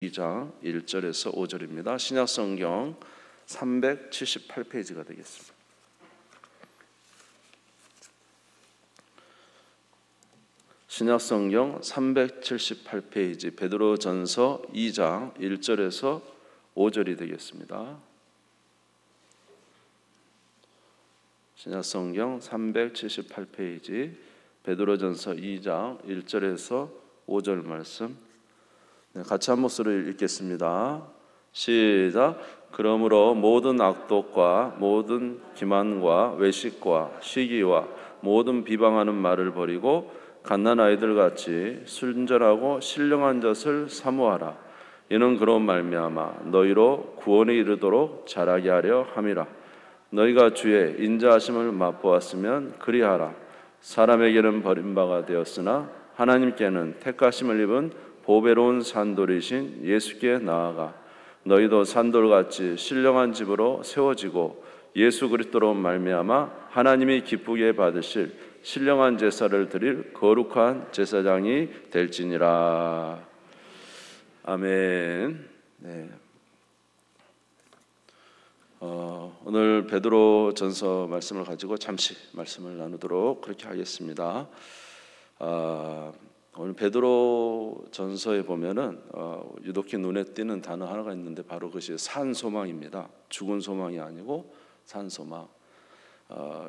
2장 1절에서 5절입니다. 신약성경 378페이지가 되겠습니다. 신약성경 378페이지 베드로전서 2장 1절에서 5절이 되겠습니다. 신약성경 378페이지 베드로전서 2장 1절에서 5절 말씀 같이 한 목소리를 읽겠습니다. 시작. 그러므로 모든 악독과 모든 기만과 외식과 시기와 모든 비방하는 말을 버리고 갓난아이들 같이 순전하고 신령한 젖을 사모하라. 이는 그런 말미암아 너희로 구원에 이르도록 자라게 하려 함이라. 너희가 주의 인자하심을 맛보았으면 그리하라. 사람에게는 버림바가 되었으나 하나님께는 택하심을 입은 보배로운 산돌이신 예수께 나아가 너희도 산돌같이 신령한 집으로 세워지고 예수 그리스도로 말미암아 하나님이 기쁘게 받으실 신령한 제사를 드릴 거룩한 제사장이 될지니라. 아멘. 네. 오늘 베드로전서 말씀을 가지고 잠시 말씀을 나누도록 그렇게 하겠습니다. 오늘 베드로전서에 보면은 유독히 눈에 띄는 단어 하나가 있는데 바로 그것이 산소망입니다. 죽은 소망이 아니고 산소망.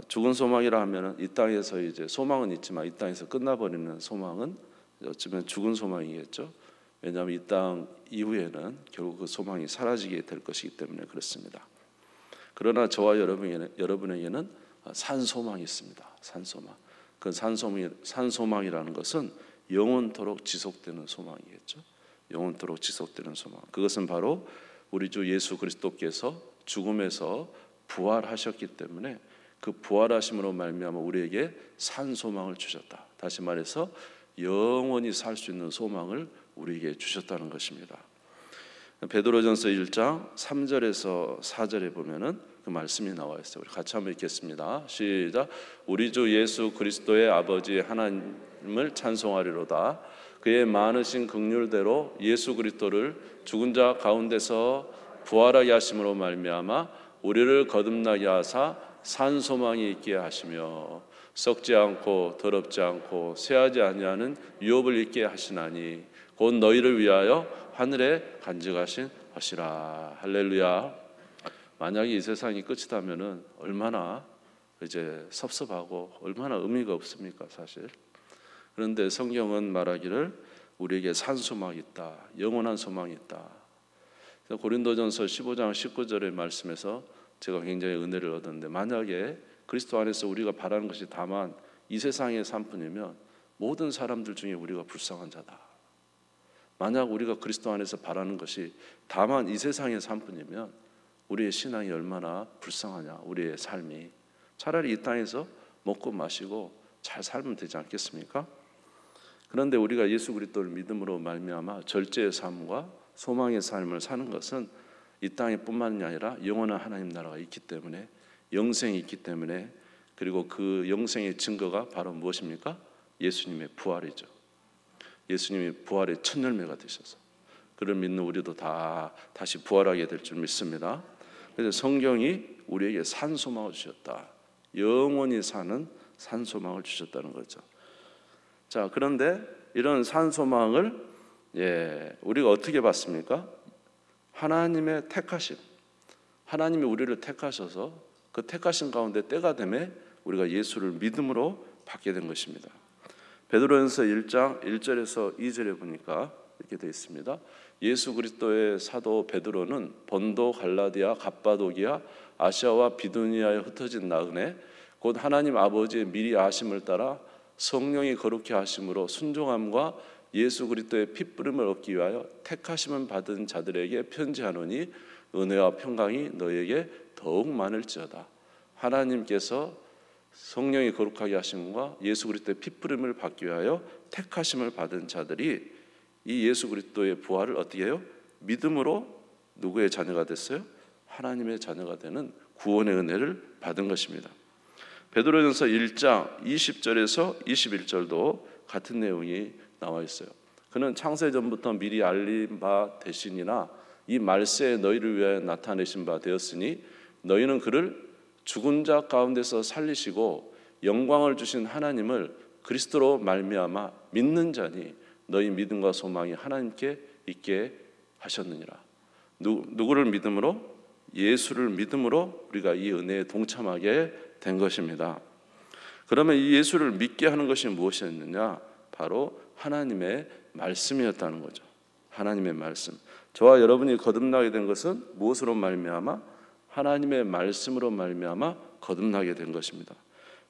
죽은 소망이라 하면은 이 땅에서 이제 소망은 있지만 이 땅에서 끝나버리는 소망은 어쩌면 죽은 소망이겠죠. 왜냐하면 이 땅 이후에는 결국 그 소망이 사라지게 될 것이기 때문에 그렇습니다. 그러나 저와 여러분에게는 산소망이 있습니다. 산소망. 그 산소망이라는 것은 영원토록 지속되는 소망이겠죠. 영원토록 지속되는 소망. 그것은 바로 우리 주 예수 그리스도께서 죽음에서 부활하셨기 때문에 그 부활하심으로 말미암아 우리에게 산 소망을 주셨다. 다시 말해서 영원히 살 수 있는 소망을 우리에게 주셨다는 것입니다. 베드로전서 1장 3절에서 4절에 보면은 그 말씀이 나와 있어요. 우리 같이 한번 읽겠습니다. 시작. 우리 주 예수 그리스도의 아버지 하나님을 찬송하리로다. 그의 많으신 긍휼대로 예수 그리스도를 죽은 자 가운데서 부활하게 하심으로 말미암아 우리를 거듭나게 하사 산 소망이 있게 하시며 썩지 않고 더럽지 않고 쇠하지 아니하는 유업을 있게 하시나니 곧 너희를 위하여 하늘에 간직하신 것이라. 할렐루야. 만약에 이 세상이 끝이다면은 얼마나 이제 섭섭하고 얼마나 의미가 없습니까, 사실. 그런데 성경은 말하기를 우리에게 산 소망이 있다, 영원한 소망이 있다. 고린도전서 15장 19절의 말씀에서 제가 굉장히 은혜를 얻었는데, 만약에 그리스도 안에서 우리가 바라는 것이 다만 이 세상의 삶뿐이면 모든 사람들 중에 우리가 불쌍한 자다. 만약 우리가 그리스도 안에서 바라는 것이 다만 이 세상의 삶뿐이면 우리의 신앙이 얼마나 불쌍하냐, 우리의 삶이. 차라리 이 땅에서 먹고 마시고 잘 살면 되지 않겠습니까? 그런데 우리가 예수 그리스도를 믿음으로 말미암아 절제의 삶과 소망의 삶을 사는 것은 이 땅에 뿐만이 아니라 영원한 하나님 나라가 있기 때문에, 영생이 있기 때문에, 그리고 그 영생의 증거가 바로 무엇입니까? 예수님의 부활이죠. 예수님이 부활의 첫 열매가 되셔서 그를 믿는 우리도 다 다시 부활하게 될 줄 믿습니다. 그래서 성경이 우리에게 산 소망을 주셨다. 영원히 사는 산 소망을 주셨다는 거죠. 자, 그런데 이런 산 소망을 우리가 어떻게 받습니까? 하나님의 택하심. 하나님이 우리를 택하셔서 그 택하신 가운데 때가 되매 우리가 예수를 믿음으로 받게 된 것입니다. 베드로전서 1장 1절에서 2절에 보니까 이렇게 되어 있습니다. 예수 그리스도의 사도 베드로는 본도, 갈라디아, 갑바도기아, 아시아와 비두니아에 흩어진 나그네, 곧 하나님 아버지의 미리 아심을 따라 성령이 거룩히 하심으로 순종함과 예수 그리스도의 핏부림을 얻기 위하여 택하심을 받은 자들에게 편지하노니 은혜와 평강이 너희에게 더욱 많을지어다. 하나님께서 성령이 거룩하게 하심과 예수 그리스도의 핏부림을 받기 위하여 택하심을 받은 자들이 이 예수 그리스도의 부활을 어떻게 해요? 믿음으로 누구의 자녀가 됐어요? 하나님의 자녀가 되는 구원의 은혜를 받은 것입니다. 베드로전서 1장 20절에서 21절도 같은 내용이 나와 있어요. 그는 창세 전부터 미리 알린 바 되시니나 이 말세에 너희를 위하여 나타내신 바 되었으니 너희는 그를 죽은 자 가운데서 살리시고 영광을 주신 하나님을 그리스도로 말미암아 믿는 자니 너희 믿음과 소망이 하나님께 있게 하셨느니라. 누구를 믿음으로? 예수를 믿음으로 우리가 이 은혜에 동참하게 된 것입니다. 그러면 이 예수를 믿게 하는 것이 무엇이었느냐? 바로 하나님의 말씀이었다는 거죠. 하나님의 말씀. 저와 여러분이 거듭나게 된 것은 무엇으로 말미암아? 하나님의 말씀으로 말미암아 거듭나게 된 것입니다.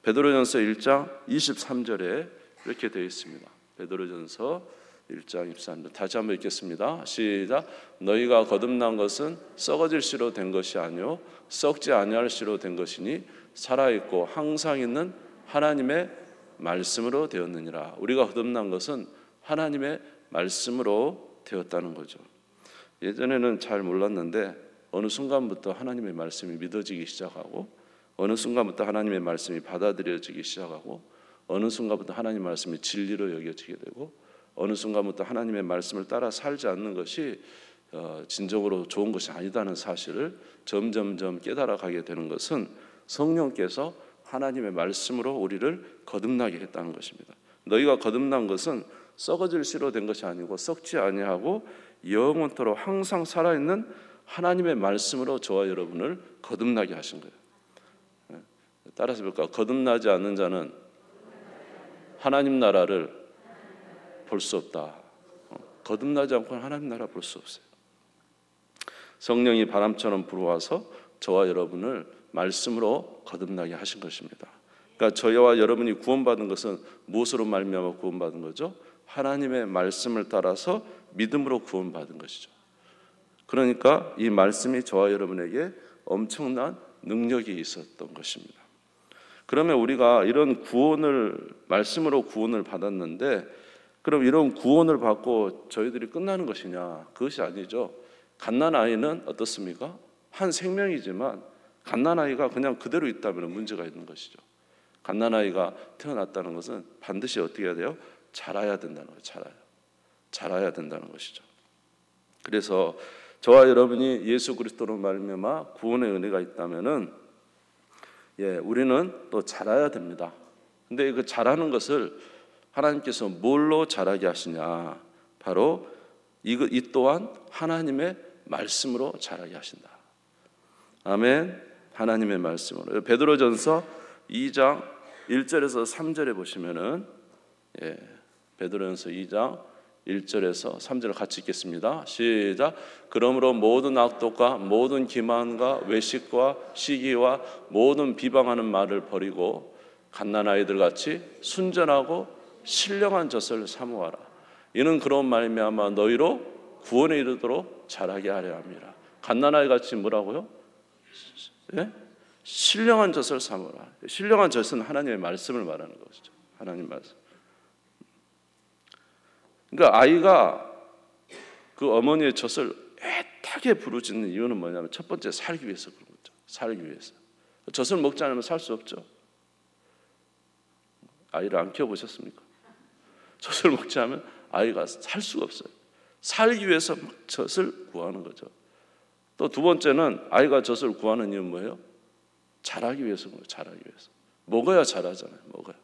베드로전서 1장 23절에 이렇게 되어 있습니다. 베드로전서 1장 23절 다시 한번 읽겠습니다. 시작. 너희가 거듭난 것은 썩어질 씨로 된 것이 아니요 썩지 아니할 씨로 된 것이니 살아있고 항상 있는 하나님의 말씀으로 되었느니라. 우리가 거듭난 것은 하나님의 말씀으로 되었다는 거죠. 예전에는 잘 몰랐는데 어느 순간부터 하나님의 말씀이 믿어지기 시작하고 어느 순간부터 하나님의 말씀이 받아들여지기 시작하고 어느 순간부터 하나님의 말씀이 진리로 여겨지게 되고 어느 순간부터 하나님의 말씀을 따라 살지 않는 것이 진정으로 좋은 것이 아니다는 사실을 점점점 깨달아가게 되는 것은 성령께서 하나님의 말씀으로 우리를 거듭나게 했다는 것입니다. 너희가 거듭난 것은 썩어질 씨로 된 것이 아니고 썩지 아니하고 영원토록 항상 살아있는 하나님의 말씀으로 저와 여러분을 거듭나게 하신 거예요. 따라서 볼까? 거듭나지 않는 자는 하나님 나라를 볼 수 없다. 거듭나지 않고는 하나님 나라 볼 수 없어요. 성령이 바람처럼 불어와서 저와 여러분을 말씀으로 거듭나게 하신 것입니다. 그러니까 저희와 여러분이 구원받은 것은 무엇으로 말미암아 구원받은 거죠? 하나님의 말씀을 따라서 믿음으로 구원받은 것이죠. 그러니까 이 말씀이 저와 여러분에게 엄청난 능력이 있었던 것입니다. 그러면 우리가 이런 구원을 말씀으로 구원을 받았는데 그럼 이런 구원을 받고 저희들이 끝나는 것이냐? 그것이 아니죠. 갓난아이는 어떻습니까? 한 생명이지만 갓난아이가 그냥 그대로 있다면 문제가 있는 것이죠. 갓난아이가 태어났다는 것은 반드시 어떻게 해야 돼요? 자라야 된다는 거예요. 자라야 된다는 것이죠. 그래서 저와 여러분이 예수 그리스도로 말미암아 구원의 은혜가 있다면은 우리는 또 자라야 됩니다. 근데 그 자라는 것을 하나님께서 뭘로 자라게 하시냐? 바로 이 또한 하나님의 말씀으로 자라게 하신다. 아멘. 하나님의 말씀으로. 베드로전서 2장 1절에서 3절에 보시면은 베드로전서 2장 1절에서 3절을 같이 읽겠습니다. 시작. 그러므로 모든 악독과 모든 기만과 외식과 시기와 모든 비방하는 말을 버리고 갓난아이들 같이 순전하고 신령한 젖을 사모하라. 이는 그런 말미암아 너희로 구원에 이르도록 자라게 하려 함이라. 갓난아이 같이 뭐라고요? 신령한 젖을 사모하라. 신령한 젖은 하나님의 말씀을 말하는 것이죠. 하나님 말씀. 그러니까 아이가 그 어머니의 젖을 애타게 부르짖는 이유는 뭐냐면 첫 번째 살기 위해서 그런 거죠. 살기 위해서. 젖을 먹지 않으면 살 수 없죠. 아이를 안 키워보셨습니까? 젖을 먹지 않으면 아이가 살 수가 없어요. 살기 위해서 젖을 구하는 거죠. 또 두 번째는 아이가 젖을 구하는 이유는 뭐예요? 자라기 위해서인 거예요. 자라기 위해서. 먹어야 자라잖아요. 먹어야.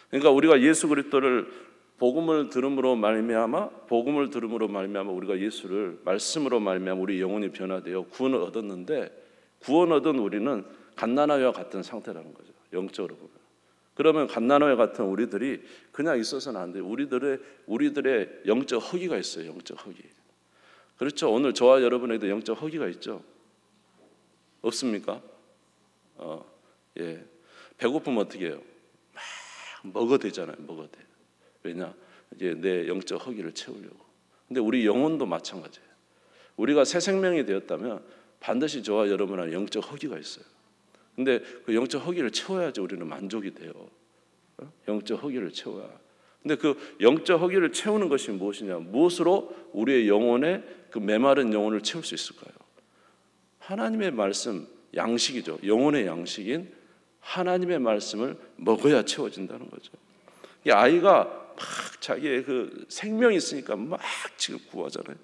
그러니까 우리가 예수 그리스도를 복음을 들음으로 말미암아 우리가 예수를 말씀으로 말미암아 우리 영혼이 변화되어 구원을 얻었는데 구원 얻은 우리는 갓난아이와 같은 상태라는 거죠. 영적으로 보면. 그러면 갓난아이 같은 우리들이 그냥 있어서는 안 돼요. 우리들의 영적 허기가 있어요. 영적 허기. 그렇죠. 오늘 저와 여러분에도 영적 허기가 있죠. 없습니까? 배고프면 어떻게 해요? 막 먹어대잖아요. 먹어대. 왜냐? 이제 내 영적 허기를 채우려고. 근데 우리 영혼도 마찬가지예요. 우리가 새 생명이 되었다면 반드시 저와 여러분은 영적 허기가 있어요. 근데 그 영적 허기를 채워야지 우리는 만족이 돼요. 영적 허기를 채워야. 근데 그 영적 허기를 채우는 것이 무엇이냐? 무엇으로 우리의 영혼의 그 메마른 영혼을 채울 수 있을까요? 하나님의 말씀, 양식이죠. 영혼의 양식인 하나님의 말씀을 먹어야 채워진다는 거죠. 이 아이가 자기의 그 생명이 있으니까 막 지금 구하잖아요.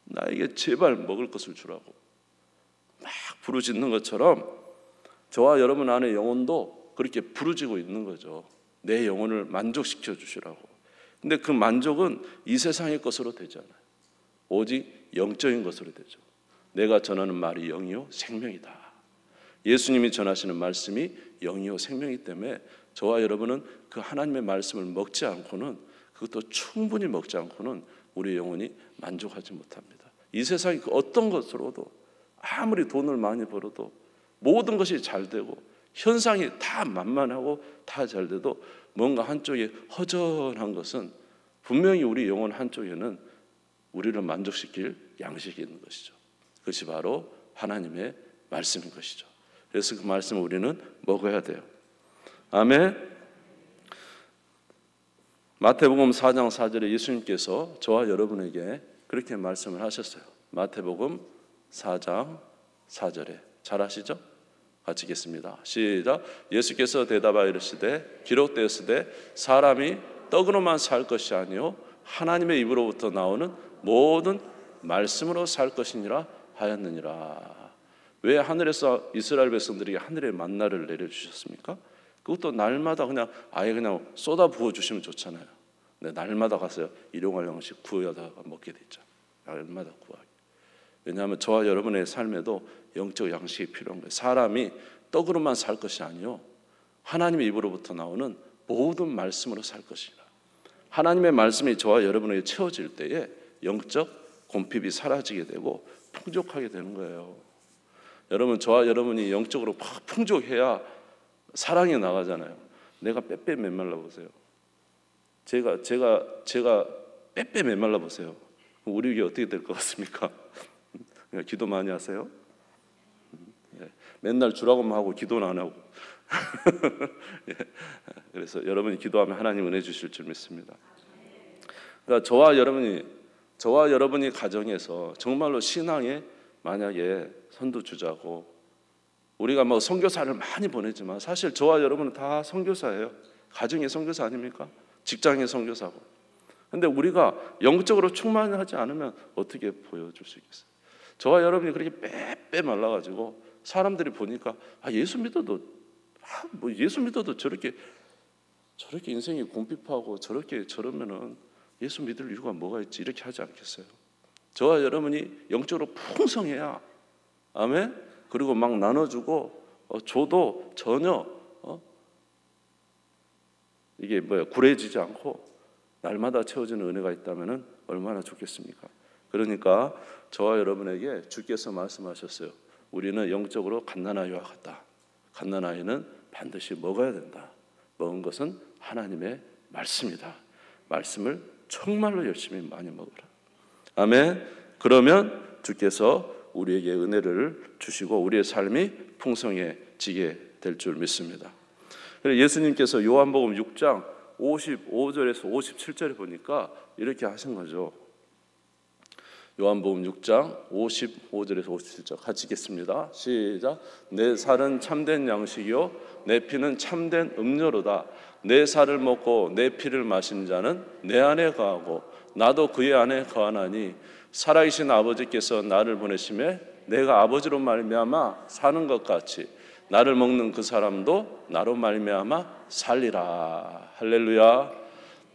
나에게 제발 먹을 것을 주라고 막 부르짖는 것처럼 저와 여러분 안에 영혼도 그렇게 부르짖고 있는 거죠. 내 영혼을 만족시켜 주시라고. 근데 그 만족은 이 세상의 것으로 되지 않아요. 오직 영적인 것으로 되죠. 내가 전하는 말이 영이요 생명이다. 예수님이 전하시는 말씀이 영이요 생명이기 때문에 저와 여러분은 그 하나님의 말씀을 먹지 않고는, 그것도 충분히 먹지 않고는 우리의 영혼이 만족하지 못합니다. 이 세상의 그 어떤 것으로도 아무리 돈을 많이 벌어도 모든 것이 잘 되고 현상이 다 만만하고 다 잘 돼도 뭔가 한쪽에 허전한 것은 분명히 우리 영혼 한쪽에는 우리를 만족시킬 양식이 있는 것이죠. 그것이 바로 하나님의 말씀인 것이죠. 그래서 그 말씀을 우리는 먹어야 돼요. 아멘. 마태복음 4장 4절에 예수님께서 저와 여러분에게 그렇게 말씀을 하셨어요. 마태복음 4장 4절에 잘 아시죠? 같이 읽겠습니다. 시작. 예수께서 대답하여 이르시되 기록되었으되 사람이 떡으로만 살 것이 아니요 하나님의 입으로부터 나오는 모든 말씀으로 살 것이니라 하였느니라. 왜 하늘에서 이스라엘 백성들에게 하늘의 만나를 내려주셨습니까? 그것도 날마다 그냥 아예 그냥 쏟아 부어 주시면 좋잖아요. 근데 날마다 가서 일용할 양식 구하다가 먹게 되죠. 날마다 구하기. 왜냐하면 저와 여러분의 삶에도 영적 양식이 필요한 거예요. 사람이 떡으로만 살 것이 아니요 하나님의 입으로부터 나오는 모든 말씀으로 살 것이라. 하나님의 말씀이 저와 여러분에게 채워질 때에 영적 곰핍이 사라지게 되고 풍족하게 되는 거예요. 여러분, 저와 여러분이 영적으로 막 풍족해야 사랑이 나가잖아요. 내가 빼빼 메말라 보세요. 제가 빼빼 메말라 보세요. 우리 교회 어떻게 될 것 같습니까? 기도 많이 하세요? 맨날 주라고만 하고 기도는 안 하고. 그래서 여러분이 기도하면 하나님 은혜 주실 줄 믿습니다. 그러니까 저와 여러분이 가정에서 정말로 신앙에 만약에 선두주자고, 우리가 뭐 선교사를 많이 보내지만 사실 저와 여러분은 다 선교사예요. 가정의 선교사 아닙니까? 직장의 선교사고. 근데 우리가 영적으로 충만하지 않으면 어떻게 보여줄 수 있겠어요? 저와 여러분이 그렇게 빼빼 말라가지고 사람들이 보니까 예수 믿어도 저렇게 인생이 곰핍하고 저러면은 예수 믿을 이유가 뭐가 있지, 이렇게 하지 않겠어요? 저와 여러분이 영적으로 풍성해야, 아멘? 그리고 막 나눠주고 줘도 전혀 이게 구려지지 않고 날마다 채워지는 은혜가 있다면 얼마나 좋겠습니까? 그러니까 저와 여러분에게 주께서 말씀하셨어요. 우리는 영적으로 갓난아이와 같다. 갓난아이는 반드시 먹어야 된다. 먹은 것은 하나님의 말씀이다. 말씀을 정말로 열심히 많이 먹으라. 아멘. 그러면 주께서 우리에게 은혜를 주시고 우리의 삶이 풍성해지게 될 줄 믿습니다. 예수님께서 요한복음 6장 55절에서 57절에 보니까 이렇게 하신 거죠. 요한복음 6장 55절에서 57절 같이 읽겠습니다. 시작. 내 살은 참된 양식이요 내 피는 참된 음료로다. 내 살을 먹고 내 피를 마시는 자는 내 안에 거하고 나도 그의 안에 거하나니 살아계신 아버지께서 나를 보내심에 내가 아버지로 말미암아 사는 것 같이 나를 먹는 그 사람도 나로 말미암아 살리라. 할렐루야.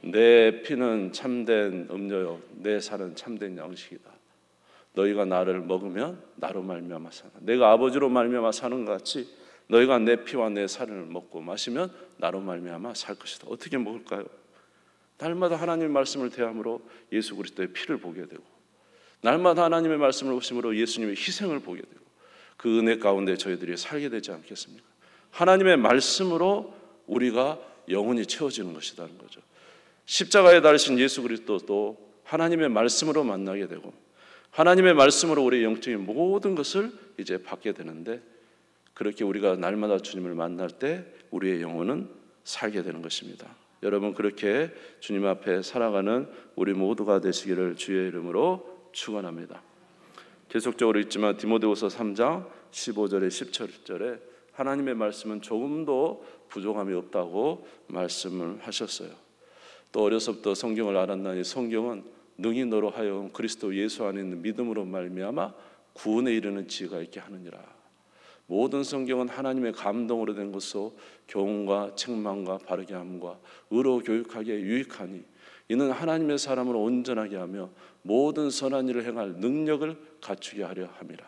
내 피는 참된 음료요 내 살은 참된 양식이다. 너희가 나를 먹으면 나로 말미암아 사나. 내가 아버지로 말미암아 사는 것 같이 너희가 내 피와 내 살을 먹고 마시면 나로 말미암아 살 것이다. 어떻게 먹을까요? 날마다 하나님의 말씀을 대함으로 예수 그리스도의 피를 보게 되고, 날마다 하나님의 말씀을 보심으로 예수님의 희생을 보게 되고, 그 은혜 가운데 저희들이 살게 되지 않겠습니까? 하나님의 말씀으로 우리가 영혼이 채워지는 것이라는 거죠. 십자가에 달리신 예수 그리스도도 하나님의 말씀으로 만나게 되고 하나님의 말씀으로 우리의 영적인 모든 것을 이제 받게 되는데, 그렇게 우리가 날마다 주님을 만날 때 우리의 영혼은 살게 되는 것입니다. 여러분, 그렇게 주님 앞에 살아가는 우리 모두가 되시기를 주의 이름으로 축원합니다. 계속적으로 있지만 디모데후서 3장 15절에 17절에 하나님의 말씀은 조금도 부족함이 없다고 말씀을 하셨어요. 또 어려서부터 성경을 알았나니 성경은 능히 너로 하여금 그리스도 예수 안에 있는 믿음으로 말미암아 구원에 이르는 지혜가 있게 하느니라. 모든 성경은 하나님의 감동으로 된 것으로 교훈과 책망과 바르게 함과 의로 교육하기에 유익하니 이는 하나님의 사람을 온전하게 하며 모든 선한 일을 행할 능력을 갖추게 하려 함이라.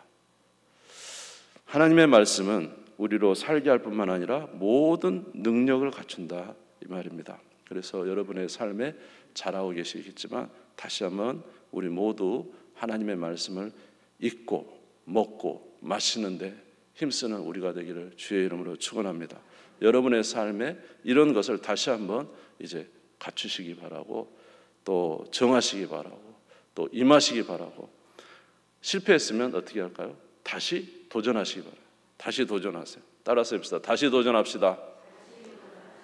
하나님의 말씀은 우리로 살게 할 뿐만 아니라 모든 능력을 갖춘다 이 말입니다. 그래서 여러분의 삶에 잘하고 계시겠지만 다시 한번 우리 모두 하나님의 말씀을 읽고 먹고 마시는데 힘쓰는 우리가 되기를 주의 이름으로 축원합니다. 여러분의 삶에 이런 것을 다시 한번 이제 갖추시기 바라고 또 정하시기 바라고 또 임하시기 바라고 실패했으면 어떻게 할까요? 다시 도전하시기 바라요. 다시 도전하세요. 따라서 해봅시다. 다시 도전합시다.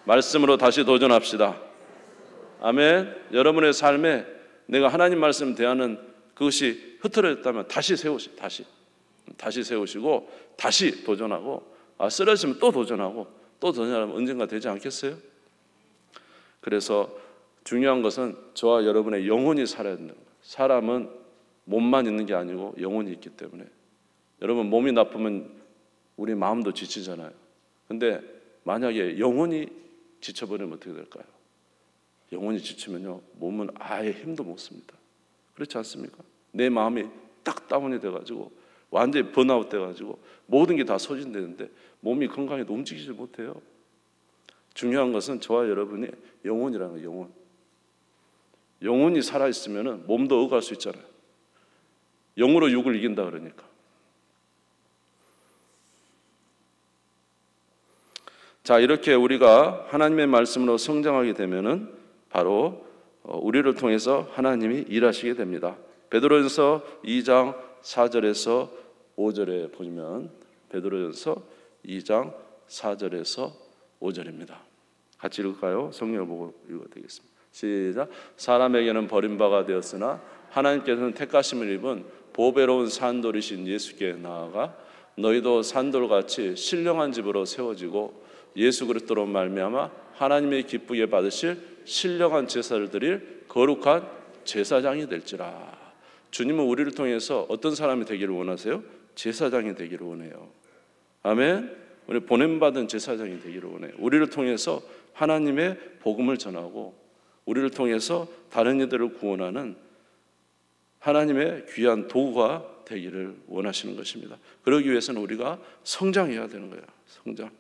말씀으로 다시 도전합시다. 아멘. 여러분의 삶에 내가 하나님 말씀 대하는 그것이 흐트러졌다면 다시 세우시고 다시 세우시고 다시 도전하고 쓰러지면 또 도전하고 또 도전하면 언젠가 되지 않겠어요? 그래서 중요한 것은 저와 여러분의 영혼이 살아야 된다. 사람은 몸만 있는 게 아니고 영혼이 있기 때문에 여러분 몸이 나쁘면 우리 마음도 지치잖아요. 근데 만약에 영혼이 지쳐버리면 어떻게 될까요? 영혼이 지치면요 몸은 아예 힘도 못 씁니다. 그렇지 않습니까? 내 마음이 딱 다운이 돼가지고 완전히 번아웃 돼가지고 모든 게 다 소진되는데 몸이 건강해도 움직이지 못해요. 중요한 것은 저와 여러분이 영혼이라는 거예요. 영혼이 살아있으면 몸도 억할 수 있잖아요. 영으로 육을 이긴다 그러니까. 자, 이렇게 우리가 하나님의 말씀으로 성장하게 되면은 바로 우리를 통해서 하나님이 일하시게 됩니다. 베드로전서 2장 4절에서 5절에 보면 베드로전서 2장 4절에서 5절입니다. 같이 읽을까요? 성경을 보고 읽어야 되겠습니다. 시작. 사람에게는 버림바가 되었으나 하나님께서는 택하심을 입은 보배로운 산돌이신 예수께 나아가 너희도 산돌같이 신령한 집으로 세워지고 예수 그리스도로 말미암아 하나님의 기쁘게 받으실 신령한 제사를 드릴 거룩한 제사장이 될지라. 주님은 우리를 통해서 어떤 사람이 되기를 원하세요? 제사장이 되기를 원해요. 아멘. 우리 보냄받은 제사장이 되기를 원해요. 우리를 통해서 하나님의 복음을 전하고 우리를 통해서 다른 이들을 구원하는 하나님의 귀한 도구가 되기를 원하시는 것입니다. 그러기 위해서는 우리가 성장해야 되는 거예요. 성장.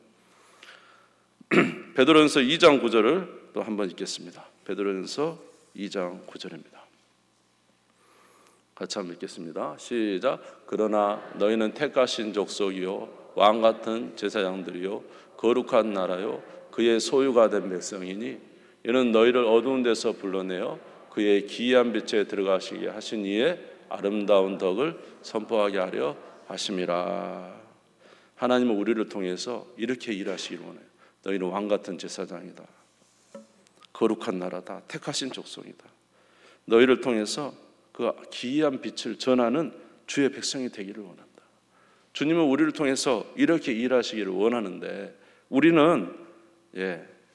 베드로전서 2장 9절을 또 한번 읽겠습니다. 베드로전서 2장 9절입니다. 같이 한번 읽겠습니다. 시작. 그러나 너희는 택하신 족속이요 왕 같은 제사장들이요 거룩한 나라요 그의 소유가 된 백성이니 이는 너희를 어두운 데서 불러내어 그의 기이한 빛에 들어가시게 하신 이의 아름다운 덕을 선포하게 하려 하심이라. 하나님은 우리를 통해서 이렇게 일하시기를 원해요. 너희는 왕 같은 제사장이다. 거룩한 나라다. 택하신 족속이다. 너희를 통해서 그 기이한 빛을 전하는 주의 백성이 되기를 원한다. 주님은 우리를 통해서 이렇게 일하시기를 원하는데 우리는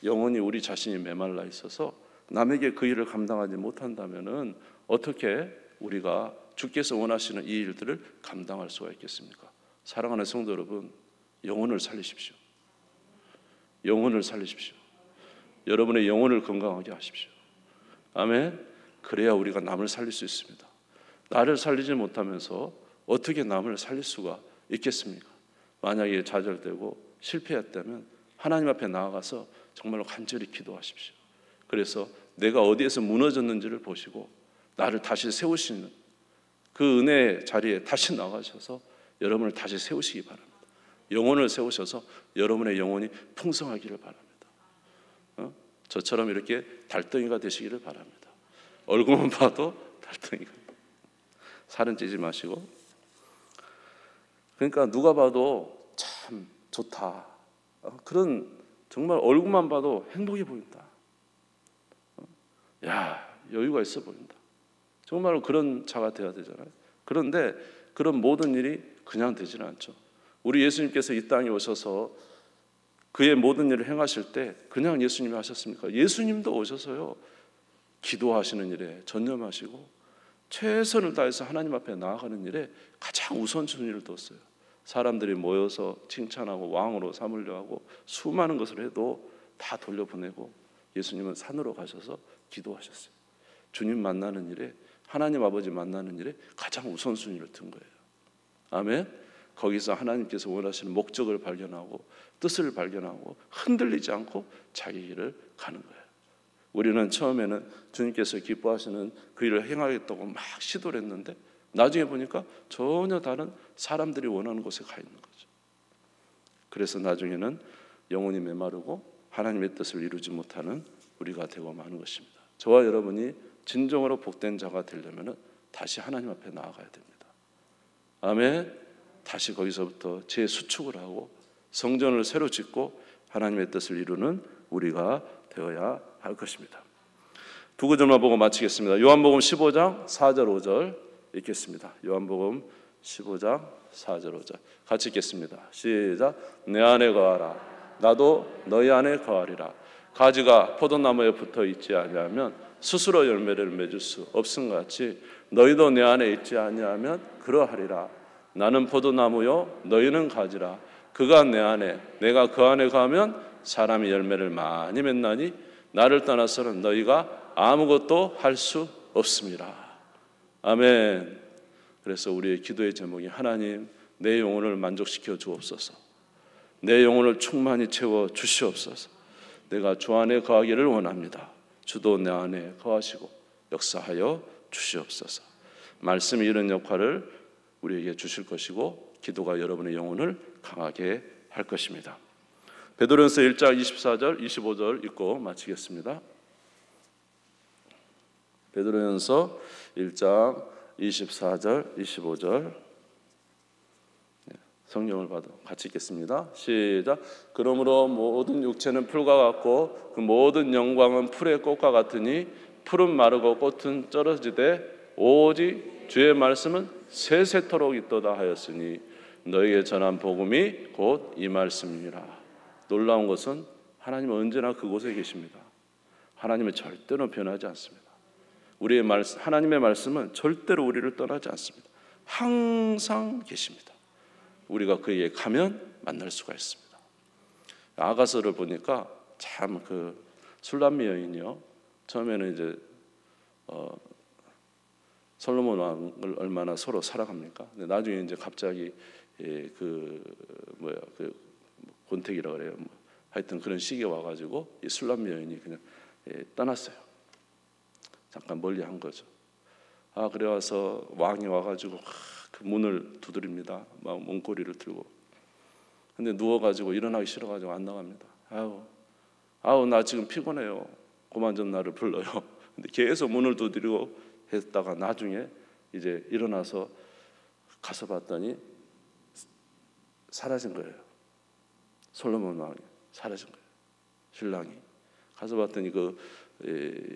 영원히 우리 자신이 메말라 있어서 남에게 그 일을 감당하지 못한다면은 어떻게 우리가 주께서 원하시는 이 일들을 감당할 수가 있겠습니까? 사랑하는 성도 여러분, 영혼을 살리십시오. 영혼을 살리십시오. 여러분의 영혼을 건강하게 하십시오. 아멘. 그래야 우리가 남을 살릴 수 있습니다. 나를 살리지 못하면서 어떻게 남을 살릴 수가 있겠습니까? 만약에 좌절되고 실패했다면 하나님 앞에 나아가서 정말로 간절히 기도하십시오. 그래서 내가 어디에서 무너졌는지를 보시고 나를 다시 세우시는 그 은혜의 자리에 다시 나가셔서 여러분을 다시 세우시기 바랍니다. 영혼을 세우셔서 여러분의 영혼이 풍성하기를 바랍니다. 저처럼 이렇게 달덩이가 되시기를 바랍니다. 얼굴만 봐도 달덩이가. 살은 찌지 마시고. 그러니까 누가 봐도 참 좋다. 그런 정말 얼굴만 봐도 행복해 보인다. 야, 여유가 있어 보인다. 정말로 그런 자가 되어야 되잖아요. 그런데 그런 모든 일이 그냥 되지는 않죠. 우리 예수님께서 이 땅에 오셔서 그의 모든 일을 행하실 때 그냥 예수님이 하셨습니까? 예수님도 오셔서요. 기도하시는 일에 전념하시고 최선을 다해서 하나님 앞에 나아가는 일에 가장 우선순위를 뒀어요. 사람들이 모여서 칭찬하고 왕으로 삼으려 하고 수많은 것을 해도 다 돌려보내고 예수님은 산으로 가셔서 기도하셨어요. 주님 만나는 일에, 하나님 아버지 만나는 일에 가장 우선순위를 둔 거예요. 아멘. 거기서 하나님께서 원하시는 목적을 발견하고 뜻을 발견하고 흔들리지 않고 자기 길을 가는 거예요. 우리는 처음에는 주님께서 기뻐하시는 그 일을 행하겠다고 막 시도를 했는데 나중에 보니까 전혀 다른 사람들이 원하는 곳에 가 있는 거죠. 그래서 나중에는 영혼이 메마르고 하나님의 뜻을 이루지 못하는 우리가 되고 마는 것입니다. 저와 여러분이 진정으로 복된 자가 되려면 다시 하나님 앞에 나아가야 됩니다. 아멘. 다시 거기서부터 재수축을 하고 성전을 새로 짓고 하나님의 뜻을 이루는 우리가 되어야 할 것입니다. 두 구절만 보고 마치겠습니다. 요한복음 15장 4절 5절 읽겠습니다. 요한복음 15장 4절 5절 같이 읽겠습니다. 시작. 내 안에 거하라. 나도 너희 안에 거하리라. 가지가 포도나무에 붙어 있지 아니하면 스스로 열매를 맺을 수 없음 같이 너희도 내 안에 있지 아니하면 그러하리라. 나는 포도나무요 너희는 가지라. 그가 내 안에 내가 그 안에 가면 사람이 열매를 많이 맺나니 나를 떠나서는 너희가 아무것도 할 수 없습니다. 아멘. 그래서 우리의 기도의 제목이 하나님 내 영혼을 만족시켜 주옵소서. 내 영혼을 충만히 채워 주시옵소서. 내가 주 안에 거하기를 원합니다. 주도 내 안에 거하시고 역사하여 주시옵소서. 말씀이 이런 역할을 우리에게 주실 것이고 기도가 여러분의 영혼을 강하게 할 것입니다. 베드로전서 1장 24절 25절 읽고 마치겠습니다. 베드로전서 1장 24절 25절 성경을 봐도 같이 읽겠습니다. 시작. 그러므로 모든 육체는 풀과 같고 그 모든 영광은 풀의 꽃과 같으니 풀은 마르고 꽃은 떨어지되 오직 주의 말씀은 세세토록 있도다 하였으니 너에게 전한 복음이 곧 이 말씀이니라. 놀라운 것은 하나님은 언제나 그곳에 계십니다. 하나님은 절대로 변하지 않습니다. 우리의 말씀, 하나님의 말씀은 절대로 우리를 떠나지 않습니다. 항상 계십니다. 우리가 그에게 가면 만날 수가 있습니다. 아가서를 보니까 참 그 술람미 여인이요. 처음에는 이제 솔로몬 왕을 얼마나 서로 사랑합니까? 근데 나중에 이제 갑자기 그 권태기라 그래요. 하여튼 그런 시기에 와가지고 이 술람미 여인이 그냥 떠났어요. 잠깐 멀리 한 거죠. 그래 와서 왕이 와가지고 그 문을 두드립니다. 막 문고리를 들고. 근데 누워가지고 일어나기 싫어가지고 안 나갑니다. 아우 나 지금 피곤해요. 그만 좀 나를 불러요. 근데 계속 문을 두드리고 했다가 나중에 이제 일어나서 가서 봤더니 사라진 거예요. 솔로몬 왕이 사라진 거예요. 신랑이 가서 봤더니 그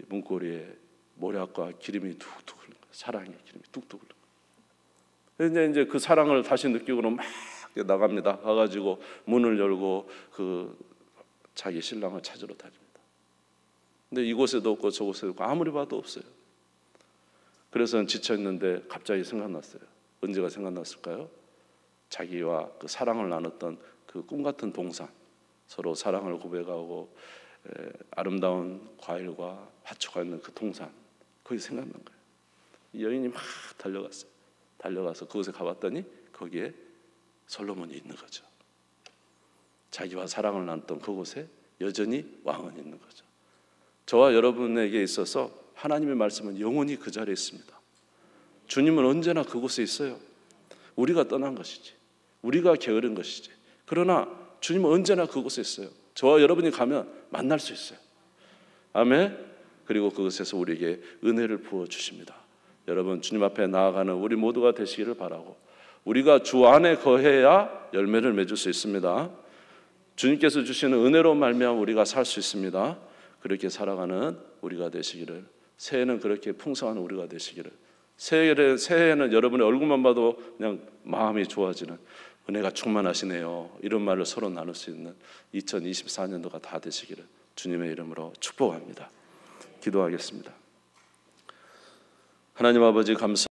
문고리에 모략과 기름이 툭툭 흐르는 거예요. 사랑의 기름이 툭툭 흐르는 거예요. 이제 그 사랑을 다시 느끼고는 막 나갑니다. 가가지고 문을 열고 그 자기 신랑을 찾으러 다닙니다. 근데 이곳에도 없고 저곳에도 없고 아무리 봐도 없어요. 그래서 지쳤는데 갑자기 생각났어요. 언제가 생각났을까요? 자기와 그 사랑을 나눴던 그 꿈같은 동산, 서로 사랑을 고백하고 아름다운 과일과 화초가 있는 그 동산, 거기 생각난 거예요. 이 여인이 막 달려갔어요. 달려가서 그곳에 가봤더니 거기에 솔로몬이 있는 거죠. 자기와 사랑을 나눴던 그곳에 여전히 왕은 있는 거죠. 저와 여러분에게 있어서 하나님의 말씀은 영원히 그 자리에 있습니다. 주님은 언제나 그곳에 있어요. 우리가 떠난 것이지, 우리가 게으른 것이지. 그러나 주님은 언제나 그곳에 있어요. 저와 여러분이 가면 만날 수 있어요. 아멘. 그리고 그곳에서 우리에게 은혜를 부어주십니다. 여러분, 주님 앞에 나아가는 우리 모두가 되시기를 바라고, 우리가 주 안에 거해야 열매를 맺을 수 있습니다. 주님께서 주시는 은혜로 말미암아 우리가 살 수 있습니다. 그렇게 살아가는 우리가 되시기를, 새해는 그렇게 풍성한 우리가 되시기를, 새해에는 여러분의 얼굴만 봐도 그냥 마음이 좋아지는, 은혜가 충만하시네요, 이런 말을 서로 나눌 수 있는 2024년도가 다 되시기를 주님의 이름으로 축복합니다. 기도하겠습니다. 하나님 아버지 감사.